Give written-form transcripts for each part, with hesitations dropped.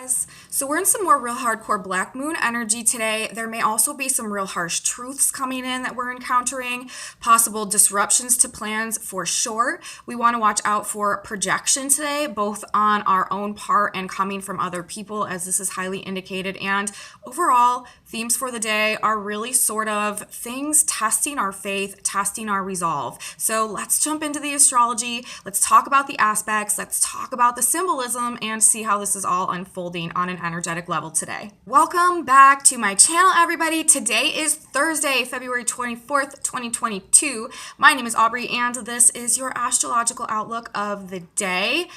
guys. So we're in some more real hardcore black moon energy today. There may also be some real harsh truths coming in that we're encountering, possible disruptions to plans for sure. We want to watch out for projection today, both on our own part and coming from other people, as this is highly indicated. And overall, themes for the day are really sort of things testing our faith, testing our resolve. So let's jump into the astrology. Let's talk about the aspects. Let's talk about the symbolism and see how this is all unfolding on an energetic level today. Welcome back to my channel, everybody. Today is Thursday, February 24th, 2022. My name is Aubrey, and this is your astrological outlook of the day.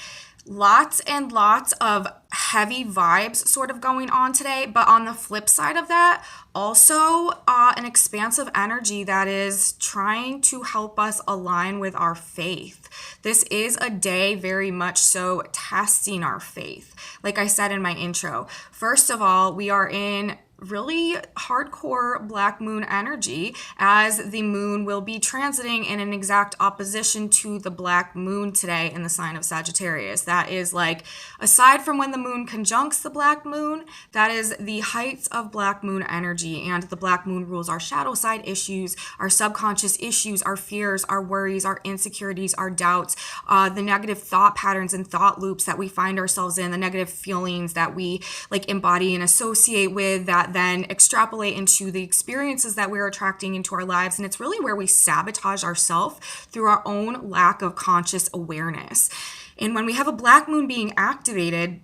Lots and lots of heavy vibes sort of going on today, but on the flip side of that, also an expansive energy that is trying to help us align with our faith. This is a day very much so testing our faith. Like I said in my intro, first of all, we are in really hardcore black moon energy, as the moon will be transiting in an exact opposition to the black moon today in the sign of Sagittarius. That is, like, aside from when the moon conjuncts the black moon, that is the heights of black moon energy. And the black moon rules our shadow side issues, our subconscious issues, our fears, our worries, our insecurities, our doubts, the negative thought patterns and thought loops that we find ourselves in, the negative feelings that we embody and associate with, that then extrapolate into the experiences that we're attracting into our lives. And it's really where we sabotage ourselves through our own lack of conscious awareness. And when we have a black moon being activated,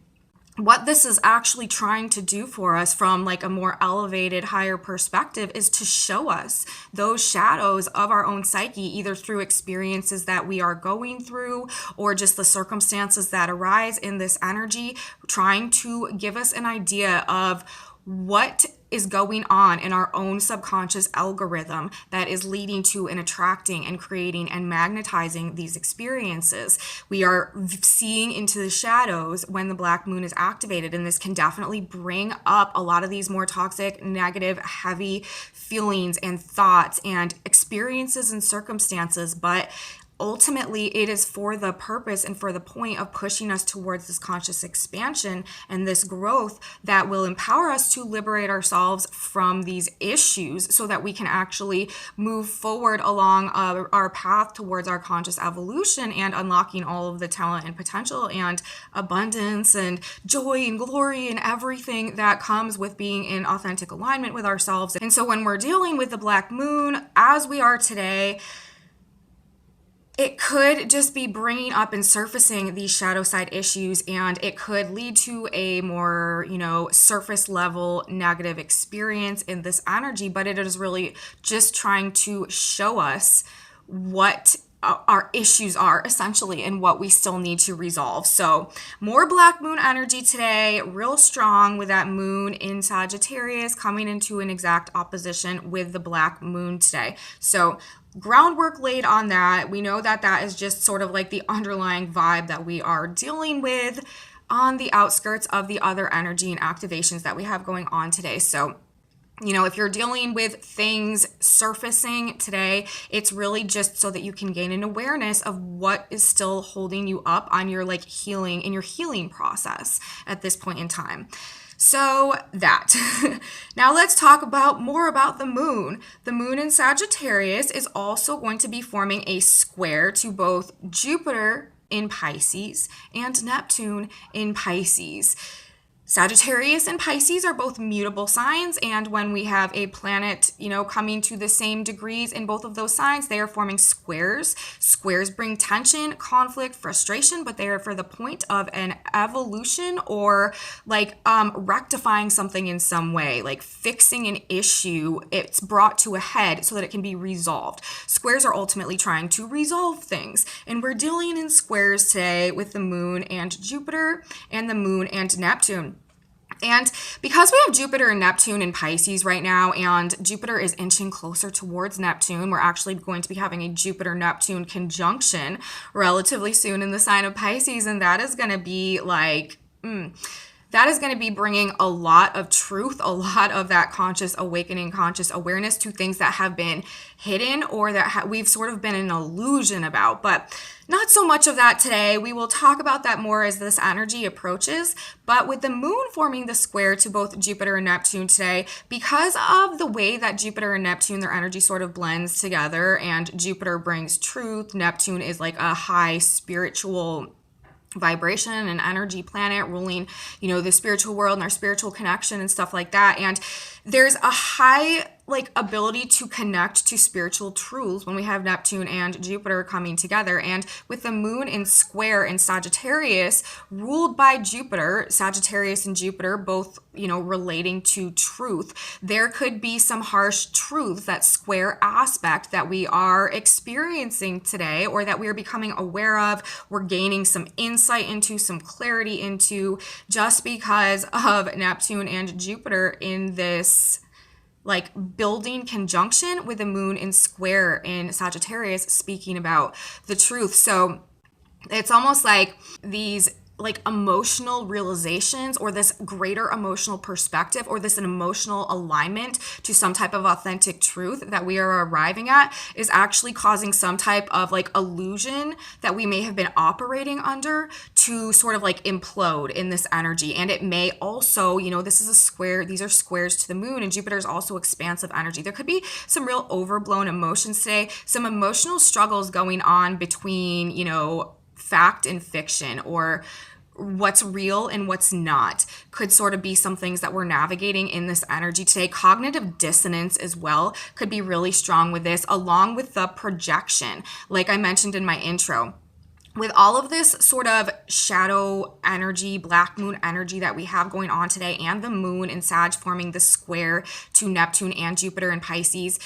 what this is actually trying to do for us from a more elevated, higher perspective is to show us those shadows of our own psyche, either through experiences that we are going through or just the circumstances that arise in this energy, trying to give us an idea of what is going on in our own subconscious algorithm that is leading to and attracting and creating and magnetizing these experiences. We are seeing into the shadows when the black moon is activated, and this can definitely bring up a lot of these more toxic, negative, heavy feelings and thoughts and experiences and circumstances. But ultimately, it is for the purpose and for the point of pushing us towards this conscious expansion and this growth that will empower us to liberate ourselves from these issues so that we can actually move forward along our path towards our conscious evolution and unlocking all of the talent and potential and abundance and joy and glory and everything that comes with being in authentic alignment with ourselves. And so when we're dealing with the black moon, as we are today, it could just be bringing up and surfacing these shadow side issues, and it could lead to a more, surface level negative experience in this energy. But it is really just trying to show us what our issues are essentially and what we still need to resolve. So more black moon energy today, real strong with that moon in Sagittarius coming into an exact opposition with the black moon today. So groundwork laid on that. We know that that is just sort of like the underlying vibe that we are dealing with on the outskirts of the other energy and activations that we have going on today. So if you're dealing with things surfacing today, it's really just so that you can gain an awareness of what is still holding you up on your healing process at this point in time. So that. Now let's talk more about the moon. The moon in Sagittarius is also going to be forming a square to both Jupiter in Pisces and Neptune in Pisces. Sagittarius and Pisces are both mutable signs, and when we have a planet, coming to the same degrees in both of those signs, they are forming squares. Squares bring tension, conflict, frustration, but they are for the point of an evolution or rectifying something in some way, like fixing an issue. It's brought to a head so that it can be resolved. Squares are ultimately trying to resolve things, and we're dealing in squares today with the moon and Jupiter and the moon and Neptune. And because we have Jupiter and Neptune in Pisces right now, and Jupiter is inching closer towards Neptune, we're actually going to be having a Jupiter-Neptune conjunction relatively soon in the sign of Pisces, and that is going to be that is going to be bringing a lot of truth, a lot of that conscious awakening, conscious awareness to things that have been hidden or that we've sort of been an illusion about. But not so much of that today. We will talk about that more as this energy approaches. But with the moon forming the square to both Jupiter and Neptune today, because of the way that Jupiter and Neptune, their energy sort of blends together, and Jupiter brings truth, Neptune is like a high spiritual vibration and energy planet ruling, the spiritual world and our spiritual connection and stuff like that. And there's a high ability to connect to spiritual truths when we have Neptune and Jupiter coming together. And with the moon in square in Sagittarius, ruled by Jupiter, Sagittarius and Jupiter both, relating to truth, there could be some harsh truths, that square aspect that we are experiencing today, or that we are becoming aware of. We're gaining some insight into, some clarity into, just because of Neptune and Jupiter in this building conjunction with the moon in square in Sagittarius, speaking about the truth. So it's almost like these emotional realizations, or this greater emotional perspective, or this an emotional alignment to some type of authentic truth that we are arriving at, is actually causing some type of illusion that we may have been operating under to sort of implode in this energy. And it may also, this is a square, these are squares to the moon, and Jupiter is also expansive energy. There could be some real overblown emotions today, some emotional struggles going on between, fact and fiction, or what's real and what's not, could sort of be some things that we're navigating in this energy today. Cognitive dissonance as well could be really strong with this, along with the projection, like I mentioned in my intro. With all of this sort of shadow energy, black moon energy that we have going on today, and the moon in Sag forming the square to Neptune and Jupiter in Pisces,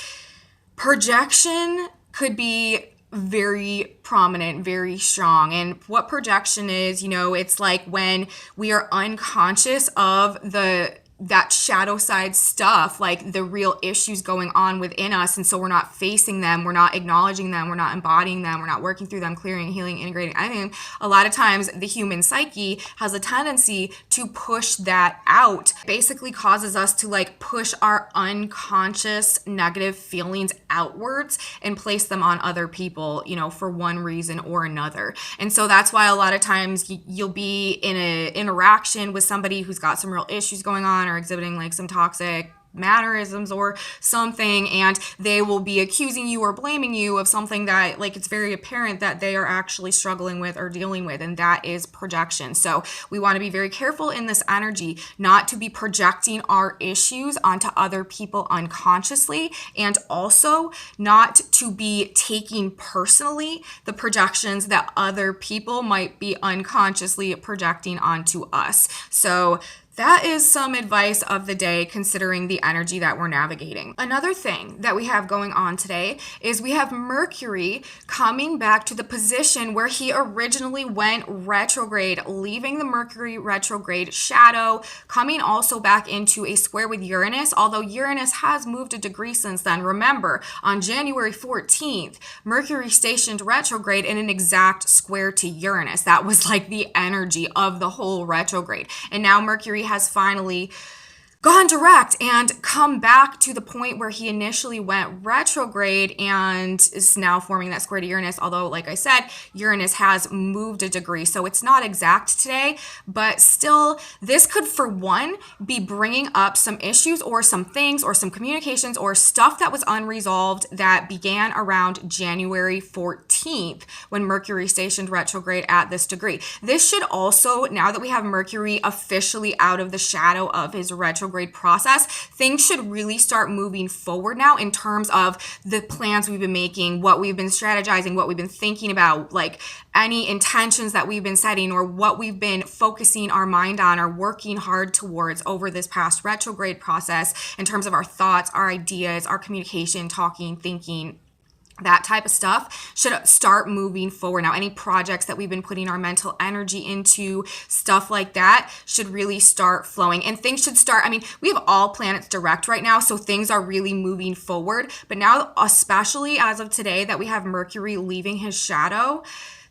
projection could be very prominent, very strong. And what projection is, it's like when we are unconscious of that shadow side stuff, the real issues going on within us. And so we're not facing them, we're not acknowledging them, we're not embodying them, we're not working through them, clearing, healing, integrating. I think a lot of times the human psyche has a tendency to push that out, basically causes us to push our unconscious negative feelings outwards and place them on other people, for one reason or another. And so that's why a lot of times you'll be in an interaction with somebody who's got some real issues going on, or exhibiting some toxic mannerisms or something, and they will be accusing you or blaming you of something that it's very apparent that they are actually struggling with or dealing with, and that is projection. So we want to be very careful in this energy not to be projecting our issues onto other people unconsciously, and also not to be taking personally the projections that other people might be unconsciously projecting onto us. So that is some advice of the day, considering the energy that we're navigating. Another thing that we have going on today is we have Mercury coming back to the position where he originally went retrograde, leaving the Mercury retrograde shadow, coming also back into a square with Uranus, although Uranus has moved a degree since then. Remember, on January 14th, Mercury stationed retrograde in an exact square to Uranus. That was the energy of the whole retrograde. And now Mercury has finally gone direct and come back to the point where he initially went retrograde, and is now forming that square to Uranus. Although, like I said, Uranus has moved a degree, so it's not exact today, but still, this could, for one, be bringing up some issues or some things or some communications or stuff that was unresolved that began around January 14th when Mercury stationed retrograde at this degree. This should also, now that we have Mercury officially out of the shadow of his retrograde process, things should really start moving forward now in terms of the plans we've been making, what we've been strategizing, what we've been thinking about, any intentions that we've been setting, or what we've been focusing our mind on or working hard towards over this past retrograde process in terms of our thoughts, our ideas, our communication, talking, thinking. That type of stuff should start moving forward. Now, any projects that we've been putting our mental energy into, stuff like that, should really start flowing. And things should start, we have all planets direct right now, so things are really moving forward. But now, especially as of today, that we have Mercury leaving his shadow,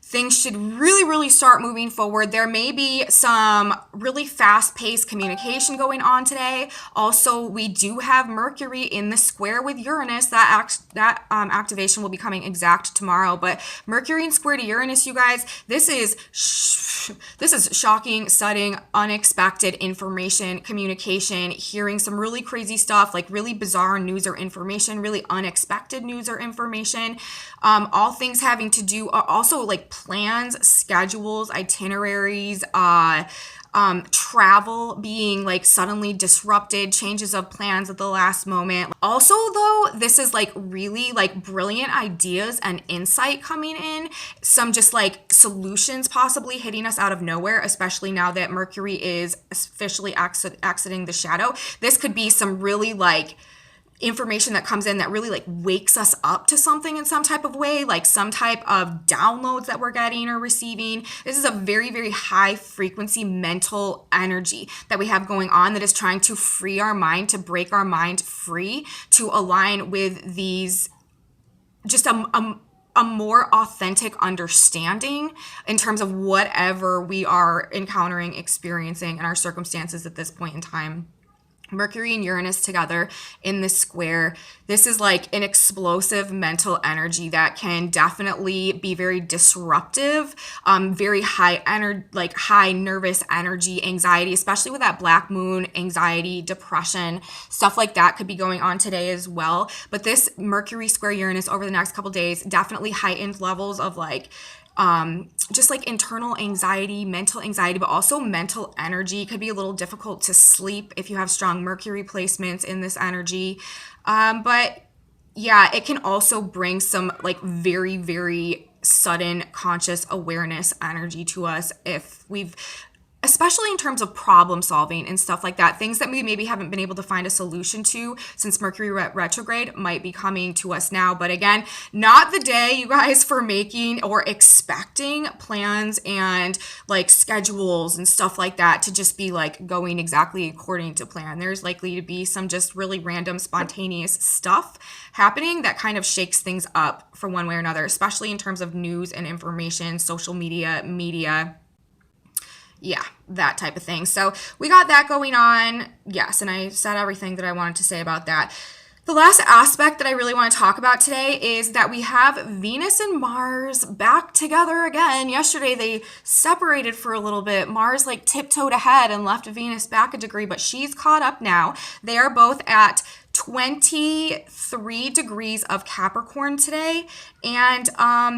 things should really start moving forward. There may be some really fast-paced communication going on today. Also, we do have Mercury in the square with Uranus. That activation will be coming exact tomorrow. But Mercury in square to Uranus, you guys, this is shocking, sudden, unexpected information, communication, hearing some really crazy stuff, like really bizarre news or information, really unexpected news or information. All things having to do also like plans, schedules, itineraries, travel being like suddenly disrupted, changes of plans at the last moment. Also, though, this is like really like brilliant ideas and insight coming in. Some just like solutions possibly hitting us out of nowhere, especially now that Mercury is officially exiting the shadow. This could be some really like information that comes in that really like wakes us up to something in some type of way, like some type of downloads that we're getting or receiving. This is a very high frequency mental energy that we have going on that is trying to free our mind, to break our mind free, to align with these just a more authentic understanding in terms of whatever we are encountering, experiencing in our circumstances at this point in time. Mercury and Uranus together in this square. This is like an explosive mental energy that can definitely be very disruptive, very high energy, like high nervous energy, anxiety, especially with that black moon, anxiety, depression, stuff like that could be going on today as well. But this Mercury square Uranus over the next couple days, definitely heightened levels of like just like internal anxiety, mental anxiety, but also mental energy. Could be a little difficult to sleep if you have strong Mercury placements in this energy. But yeah, it can also bring some like very sudden conscious awareness energy to us if we've, especially in terms of problem solving and stuff like that, things that we maybe haven't been able to find a solution to since Mercury retrograde might be coming to us now. But again, not the day, you guys, for making or expecting plans and like schedules and stuff like that to just be like going exactly according to plan. There's likely to be some just really random spontaneous stuff happening that kind of shakes things up for one way or another, especially in terms of news and information, social media, yeah, that type of thing. So we got that going on. Yes, and I said everything that I wanted to say about that. The last aspect that I really want to talk about today is that we have Venus and Mars back together again. Yesterday they separated for a little bit. Mars like tiptoed ahead and left Venus back a degree, but she's caught up now. They are both at 23 degrees of Capricorn today, and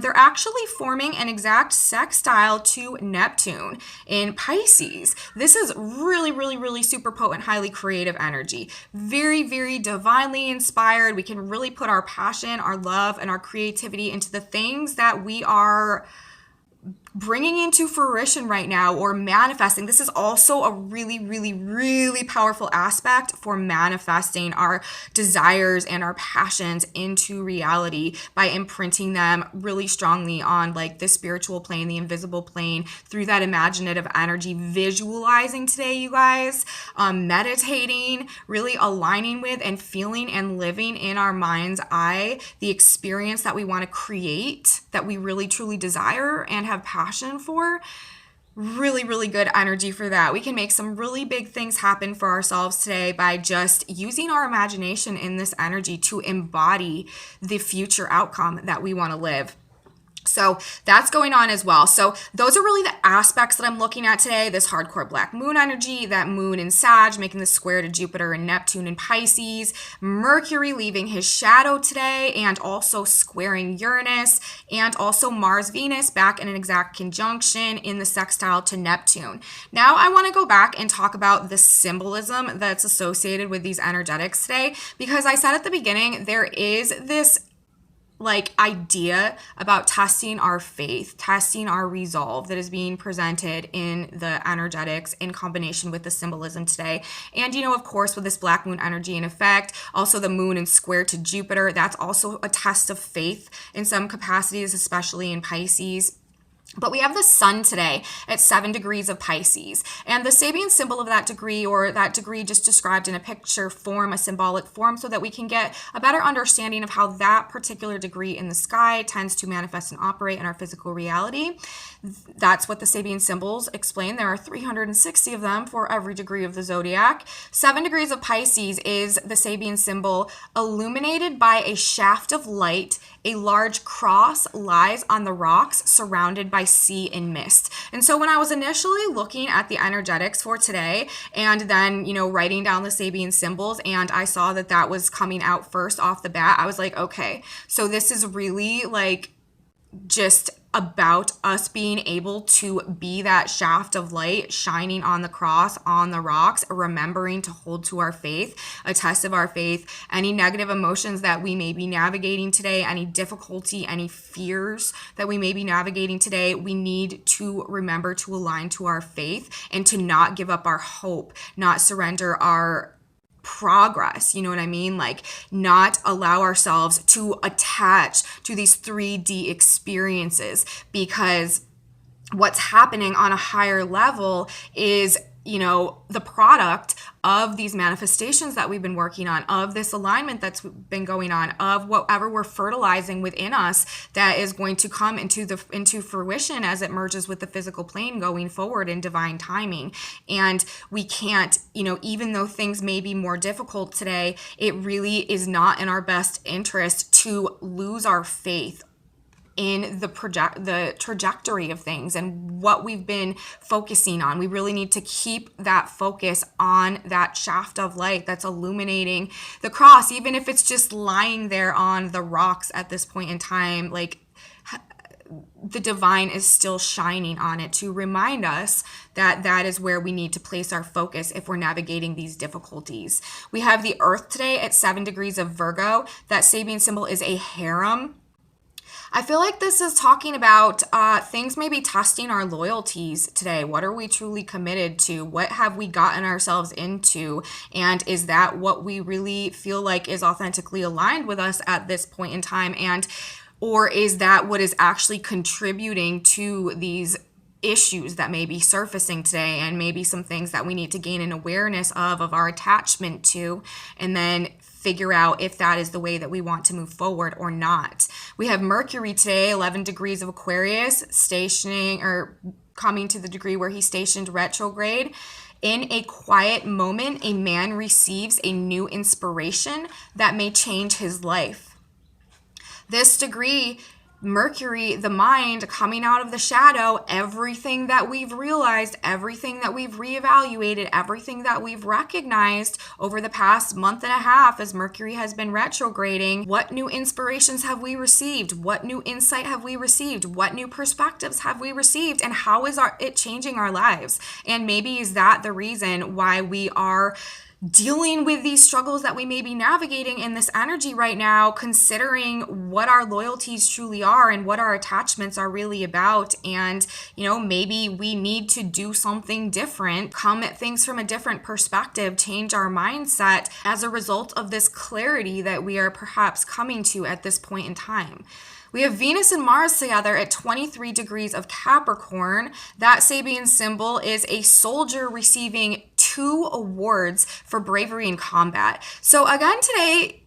they're actually forming an exact sextile to Neptune in Pisces. This is really super potent, highly creative energy. Very divinely inspired. We can really put our passion, our love, and our creativity into the things that we are bringing into fruition right now or manifesting. This is also a really powerful aspect for manifesting our desires and our passions into reality by imprinting them really strongly on like the spiritual plane, the invisible plane, through that imaginative energy, visualizing today, you guys, meditating, really aligning with and feeling and living in our mind's eye the experience that we want to create, that we really truly desire and have passion for. Really good energy for that. We can make some really big things happen for ourselves today by just using our imagination in this energy to embody the future outcome that we want to live. So that's going on as well. So those are really the aspects that I'm looking at today. This hardcore black moon energy, that moon in Sag, making the square to Jupiter and Neptune in Pisces, Mercury leaving his shadow today, and also squaring Uranus, and also Mars, Venus back in an exact conjunction in the sextile to Neptune. Now I want to go back and talk about the symbolism that's associated with these energetics today, because I said at the beginning, there is this like idea about testing our faith, testing our resolve that is being presented in the energetics in combination with the symbolism today. And, you know, of course, with this black moon energy in effect, also the moon in square to Jupiter, that's also a test of faith in some capacities, especially in Pisces. But we have the sun today at 7 degrees of Pisces. And the Sabian symbol of that degree, or that degree just described in a picture form, a symbolic form, so that we can get a better understanding of how that particular degree in the sky tends to manifest and operate in our physical reality. That's what the Sabian symbols explain. There are 360 of them for every degree of the zodiac. 7 degrees of Pisces is the Sabian symbol illuminated by a shaft of light. A large cross lies on the rocks surrounded by sea and mist. And so when I was initially looking at the energetics for today and then, writing down the Sabian symbols, and I saw that that was coming out first off the bat, I was like, okay, so this is really like just about us being able to be that shaft of light shining on the cross, on the rocks, remembering to hold to our faith, a test of our faith. Any negative emotions that we may be navigating today, any difficulty, any fears that we may be navigating today, we need to remember to align to our faith and to not give up our hope, not surrender our progress, you know what I mean? Like, not allow ourselves to attach to these 3D experiences, because what's happening on a higher level is the product of these manifestations that we've been working on, of this alignment that's been going on, of whatever we're fertilizing within us that is going to come into fruition as it merges with the physical plane going forward in divine timing. And we can't, even though things may be more difficult today, it really is not in our best interest to lose our faith in the trajectory of things and what we've been focusing on. We really need to keep that focus on that shaft of light that's illuminating the cross, even if it's just lying there on the rocks at this point in time. Like, the divine is still shining on it to remind us that that is where we need to place our focus if we're navigating these difficulties. We have the earth today at 7 degrees of Virgo. That Sabian symbol is a harem. I feel like this is talking about things maybe testing our loyalties today. What are we truly committed to? What have we gotten ourselves into? And is that what we really feel like is authentically aligned with us at this point in time? Or is that what is actually contributing to these issues that may be surfacing today, and maybe some things that we need to gain an awareness of our attachment to, and then figure out if that is the way that we want to move forward or not. We have Mercury today, 11 degrees of Aquarius, stationing or coming to the degree where he's stationed retrograde. In a quiet moment, a man receives a new inspiration that may change his life. This degree, Mercury, the mind, coming out of the shadow, everything that we've realized, everything that we've reevaluated, everything that we've recognized over the past month and a half as Mercury has been retrograding. What new inspirations have we received? What new insight have we received? What new perspectives have we received? And how is it changing our lives? And maybe is that the reason why we are dealing with these struggles that we may be navigating in this energy right now, considering what our loyalties truly are and what our attachments are really about. And, maybe we need to do something different, come at things from a different perspective, change our mindset as a result of this clarity that we are perhaps coming to at this point in time. We have Venus and Mars together at 23 degrees of Capricorn. That Sabian symbol is a soldier receiving 2 awards for bravery in combat. So again today,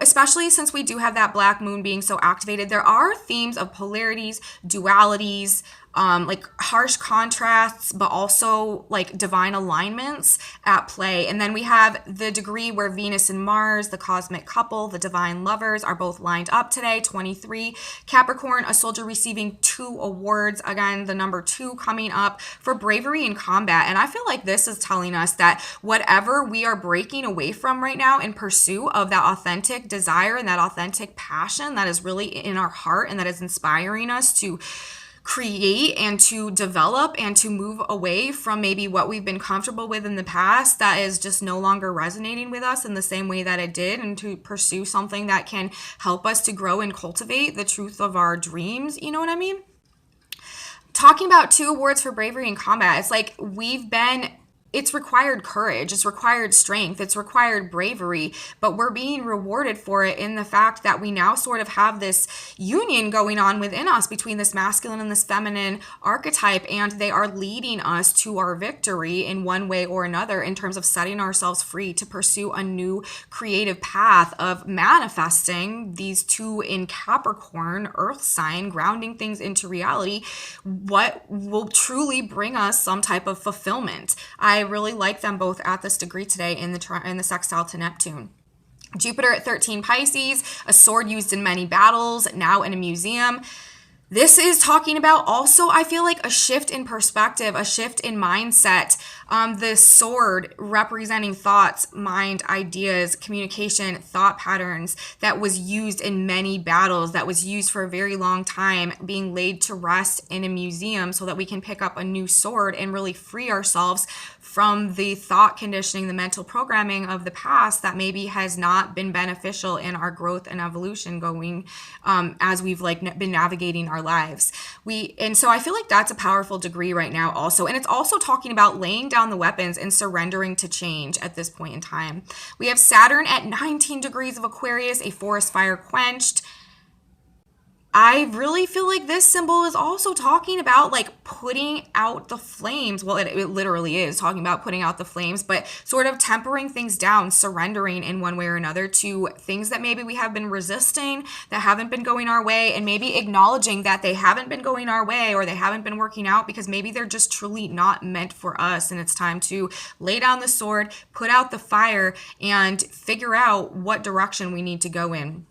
especially since we do have that black moon being so activated, there are themes of polarities, dualities, like harsh contrasts, but also like divine alignments at play. And then we have the degree where Venus and Mars, the cosmic couple, the divine lovers, are both lined up today, 23. Capricorn, a soldier receiving 2 awards. Again, the number 2 coming up for bravery in combat. And I feel like this is telling us that whatever we are breaking away from right now in pursuit of that authentic desire and that authentic passion that is really in our heart and that is inspiring us to create and to develop and to move away from maybe what we've been comfortable with in the past that is just no longer resonating with us in the same way that it did, and to pursue something that can help us to grow and cultivate the truth of our dreams. You know what I mean? Talking about 2 awards for bravery in combat, it's like we've been it's required courage, it's required strength, it's required bravery, but we're being rewarded for it in the fact that we now sort of have this union going on within us between this masculine and this feminine archetype, and they are leading us to our victory in one way or another in terms of setting ourselves free to pursue a new creative path of manifesting these two in Capricorn, earth sign, grounding things into reality, what will truly bring us some type of fulfillment. I really like them both at this degree today in the sextile to Neptune. Jupiter at 13 Pisces, a sword used in many battles, now in a museum. This is talking about also, I feel like, a shift in perspective, a shift in mindset. The sword representing thoughts, mind, ideas, communication, thought patterns that was used in many battles, that was used for a very long time, being laid to rest in a museum so that we can pick up a new sword and really free ourselves from the thought conditioning, the mental programming of the past that maybe has not been beneficial in our growth and evolution going as we've been navigating our lives. And so I feel like that's a powerful degree right now also. And it's also talking about laying down the weapons and surrendering to change at this point in time. We have Saturn at 19 degrees of Aquarius, a forest fire quenched. I really feel like this symbol is also talking about like putting out the flames. Well, it literally is talking about putting out the flames, but sort of tempering things down, surrendering in one way or another to things that maybe we have been resisting, that haven't been going our way, and maybe acknowledging that they haven't been going our way or they haven't been working out because maybe they're just truly not meant for us. And it's time to lay down the sword, put out the fire, and figure out what direction we need to go in.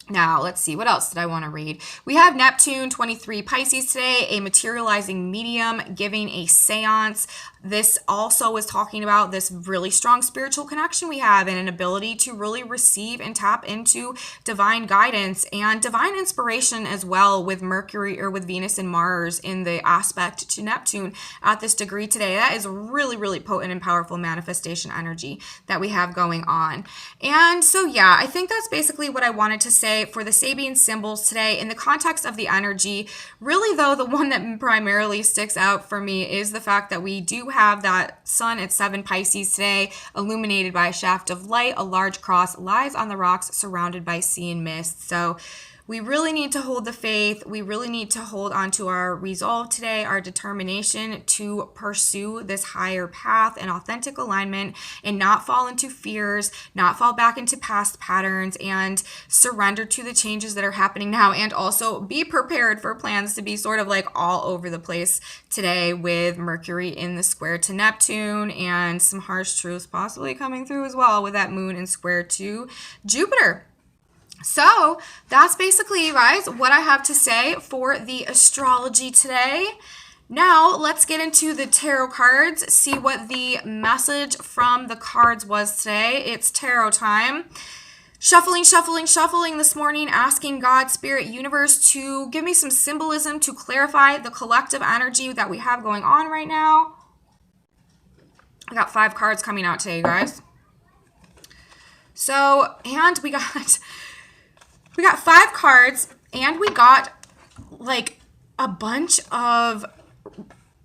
Now, let's see, what else did I want to read? We have Neptune 23 Pisces today, a materializing medium giving a seance. This also is talking about this really strong spiritual connection we have and an ability to really receive and tap into divine guidance and divine inspiration as well, with Mercury or with Venus and Mars in the aspect to Neptune at this degree today. That is really, really potent and powerful manifestation energy that we have going on. And so, yeah, I think that's basically what I wanted to say for the Sabian symbols today in the context of the energy. Really, though, the one that primarily sticks out for me is the fact that we do have that sun at 7 Pisces today, illuminated by a shaft of light. A large cross lies on the rocks surrounded by sea and mist. So we really need to hold the faith. We really need to hold on to our resolve today, our determination to pursue this higher path and authentic alignment and not fall into fears, not fall back into past patterns, and surrender to the changes that are happening now, and also be prepared for plans to be sort of like all over the place today with Mercury in the square to Neptune and some harsh truths possibly coming through as well with that moon in square to Jupiter. So that's basically, you guys, what I have to say for the astrology today. Now let's get into the tarot cards, see what the message from the cards was today. It's tarot time. Shuffling this morning, asking God, Spirit, Universe to give me some symbolism to clarify the collective energy that we have going on right now. I got 5 cards coming out today, you guys. So, and we got 5 cards, and we got like a bunch of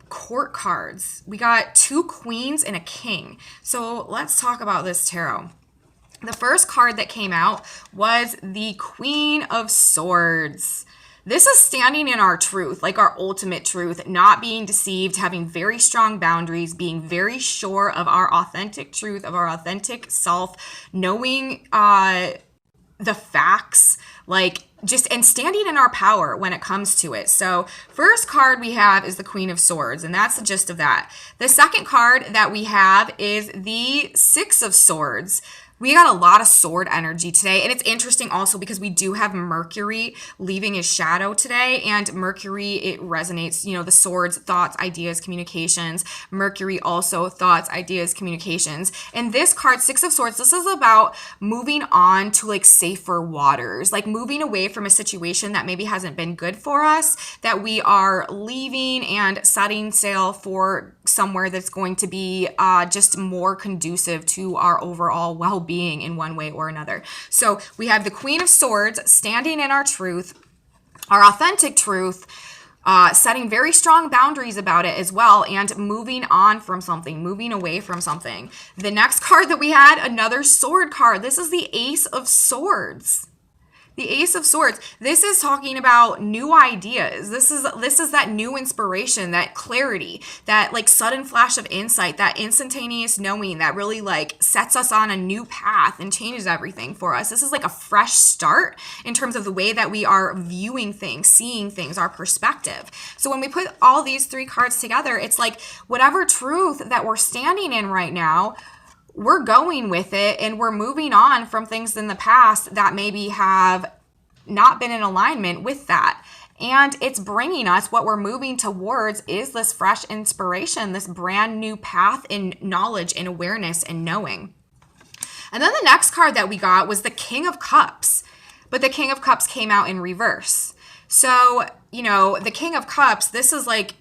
court cards. We got 2 queens and a king. So let's talk about this tarot. The first card that came out was the Queen of Swords. This is standing in our truth, like our ultimate truth, not being deceived, having very strong boundaries, being very sure of our authentic truth, of our authentic self, knowing the facts, and standing in our power when it comes to it. So first card we have is the Queen of Swords, and that's the gist of that. The second card that we have is the Six of Swords. We got a lot of sword energy today, and it's interesting also because we do have Mercury leaving his shadow today, and Mercury, it resonates, the swords, thoughts, ideas, communications. Mercury also thoughts, ideas, communications. And this card, Six of Swords, this is about moving on to safer waters, moving away from a situation that maybe hasn't been good for us, that we are leaving and setting sail for somewhere that's going to be just more conducive to our overall well-being in one way or another. So we have the Queen of Swords standing in our truth, our authentic truth, setting very strong boundaries about it as well, and moving on from something, moving away from something. The next card that we had, another sword card. This is the Ace of Swords. The Ace of Swords. This is talking about new ideas. This is that new inspiration, that clarity, that like sudden flash of insight, that instantaneous knowing that really like sets us on a new path and changes everything for us. This is like a fresh start in terms of the way that we are viewing things, seeing things, our perspective. So when we put all these three cards together, it's like whatever truth that we're standing in right now, we're going with it and we're moving on from things in the past that maybe have not been in alignment with that. And it's bringing us, what we're moving towards is this fresh inspiration, this brand new path in knowledge and awareness and knowing. And then the next card that we got was the King of Cups. But the King of Cups came out in reverse. So, the King of Cups, this is like,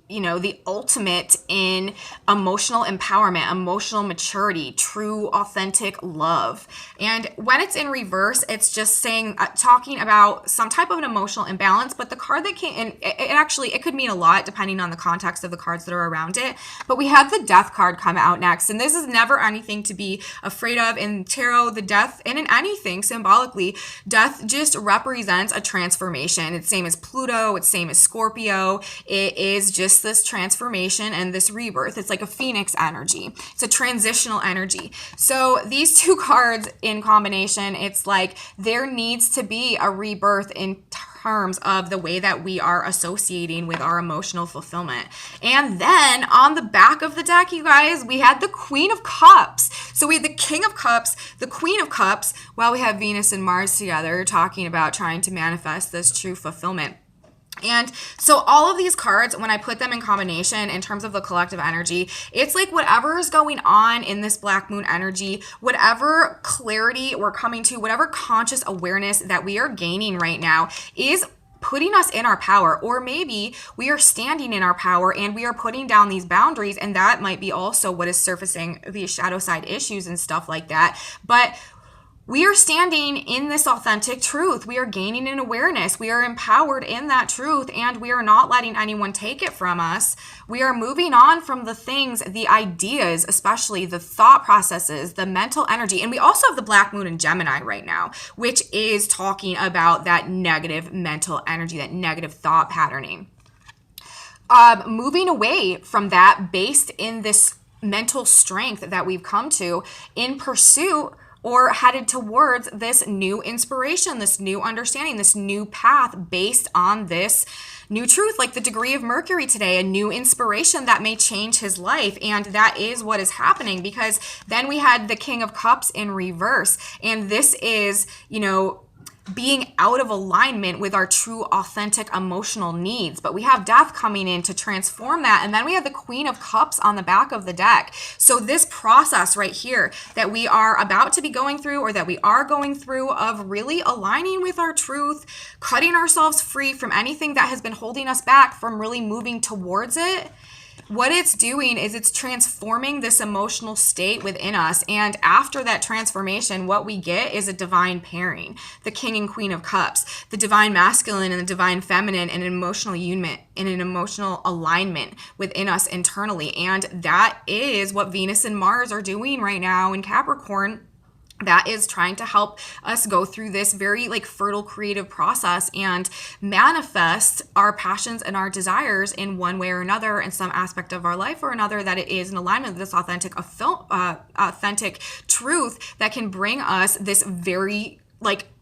the ultimate in emotional empowerment, emotional maturity, true, authentic love. And when it's in reverse, it's just saying, talking about some type of an emotional imbalance. But the card that came, and it could mean a lot depending on the context of the cards that are around it. But we had the Death card come out next. And this is never anything to be afraid of in tarot. The Death, and in anything symbolically, death just represents a transformation. It's same as Pluto. It's same as Scorpio. It is just this transformation and this rebirth. It's like a phoenix energy. It's a transitional energy. So these two cards in combination, it's like there needs to be a rebirth in terms of the way that we are associating with our emotional fulfillment. And then on the back of the deck, you guys, we had the Queen of Cups. So we had the King of Cups, the Queen of Cups, while we have Venus and Mars together talking about trying to manifest this true fulfillment. And so all of these cards, when I put them in combination in terms of the collective energy, it's like whatever is going on in this black moon energy, whatever clarity we're coming to, whatever conscious awareness that we are gaining right now is putting us in our power. Or maybe we are standing in our power and we are putting down these boundaries, and that might be also what is surfacing these shadow side issues and stuff like that. But we are standing in this authentic truth. We are gaining an awareness. We are empowered in that truth, and we are not letting anyone take it from us. We are moving on from the things, the ideas, especially the thought processes, the mental energy. And we also have the Black Moon in Gemini right now, which is talking about that negative mental energy, that negative thought patterning. Moving away from that based in this mental strength that we've come to in pursuit or headed towards this new inspiration, this new understanding, this new path based on this new truth, like the degree of Mercury today, a new inspiration that may change his life. And that is what is happening, because then we had the King of Cups in reverse. And this is, being out of alignment with our true, authentic emotional needs. But we have Death coming in to transform that. And then we have the Queen of Cups on the back of the deck. So this process right here that we are about to be going through, or that we are going through, of really aligning with our truth, cutting ourselves free from anything that has been holding us back from really moving towards it, what it's doing is it's transforming this emotional state within us. And after that transformation, what we get is a divine pairing, the King and Queen of Cups, the divine masculine and the divine feminine, and an emotional union, in an emotional alignment within us internally. And that is what Venus and Mars are doing right now in Capricorn. That is trying to help us go through this very fertile creative process and manifest our passions and our desires in one way or another, in some aspect of our life or another, that it is in alignment with this authentic truth that can bring us this very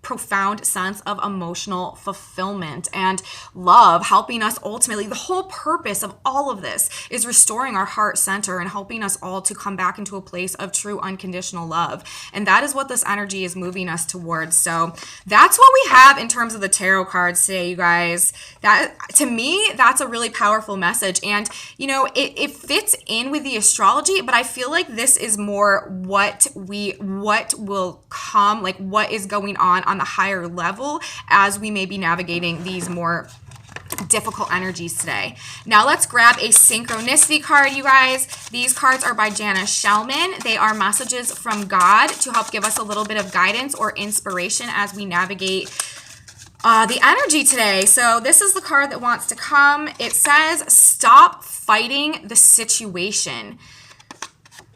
profound sense of emotional fulfillment and love, helping us ultimately. The whole purpose of all of this is restoring our heart center and helping us all to come back into a place of true unconditional love. And that is what this energy is moving us towards. So that's what we have in terms of the tarot cards today, you guys. That, to me, that's a really powerful message. And, it fits in with the astrology, but I feel like this is more what will come, what is going on the higher level as we may be navigating these more difficult energies today. Now let's grab a synchronicity card, you guys. These cards are by Jana Shellman. They are messages from God to help give us a little bit of guidance or inspiration as we navigate The energy today. So this is the card that wants to come. It says, stop fighting the situation.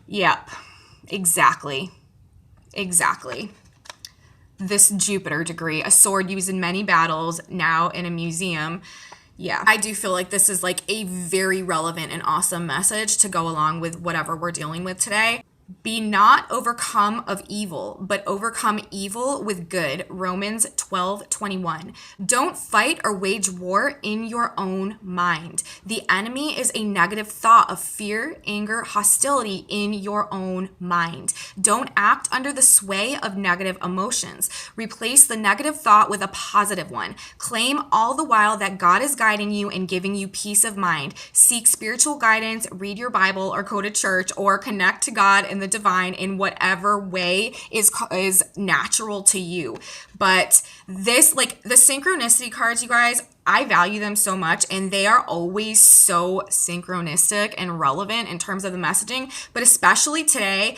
Yep, exactly. Exactly. This Jupiter degree, a sword used in many battles, now in a museum. Yeah, I do feel like this is like a very relevant and awesome message to go along with whatever we're dealing with today. Be not overcome of evil, but overcome evil with good. Romans 12:21. Don't fight or wage war in your own mind. The enemy is a negative thought of fear, anger, hostility in your own mind. Don't act under the sway of negative emotions. Replace the negative thought with a positive one. Claim all the while that God is guiding you and giving you peace of mind. Seek spiritual guidance, read your Bible, or go to church, or connect to God and the divine in whatever way is natural to you. But this, like the synchronicity cards, you guys, I value them so much, and they are always so synchronistic and relevant in terms of the messaging. But especially today,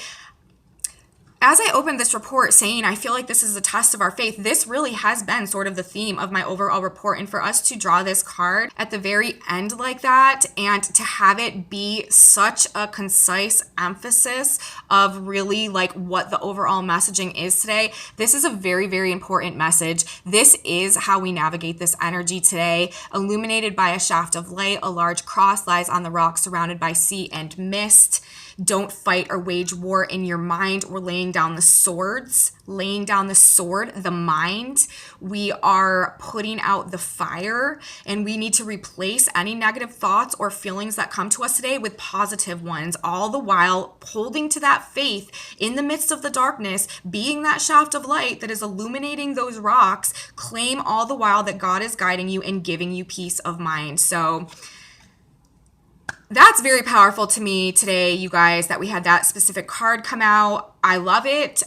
as I opened this report saying, I feel like this is a test of our faith, this really has been sort of the theme of my overall report. And for us to draw this card at the very end like that, and to have it be such a concise emphasis of really like what the overall messaging is today, this is a very, very important message. This is how we navigate this energy today. Illuminated by a shaft of light, a large cross lies on the rock surrounded by sea and mist. Don't fight or wage war in your mind. We're laying down the swords, laying down the sword, the mind. We are putting out the fire, and we need to replace any negative thoughts or feelings that come to us today with positive ones, all the while holding to that faith in the midst of the darkness, being that shaft of light that is illuminating those rocks. Claim all the while that God is guiding you and giving you peace of mind. So that's very powerful to me today, you guys, that we had that specific card come out. I love it.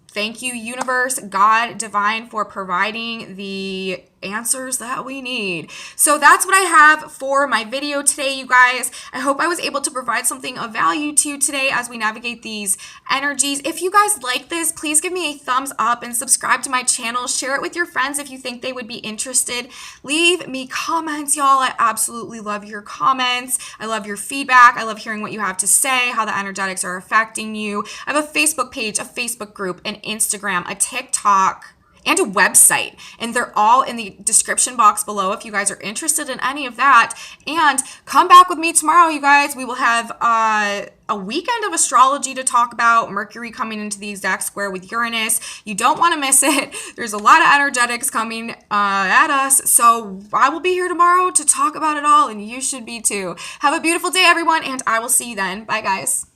Thank you, universe, God, divine, for providing the answers that we need. So that's what I have for my video today, you guys. I hope I was able to provide something of value to you today as we navigate these energies. If you guys like this, please give me a thumbs up and subscribe to my channel. Share it with your friends if you think they would be interested. Leave me comments, y'all. I absolutely love your comments. I love your feedback. I love hearing what you have to say, how the energetics are affecting you. I have a Facebook page, a Facebook group, an Instagram, a TikTok, and a website, and they're all in the description box below if you guys are interested in any of that. And come back with me tomorrow, you guys. We will have a weekend of astrology to talk about. Mercury coming into the exact square with Uranus. You don't want to miss it. There's a lot of energetics coming at us, so I will be here tomorrow to talk about it all, and you should be too. Have a beautiful day, everyone, and I will see you then. Bye, guys.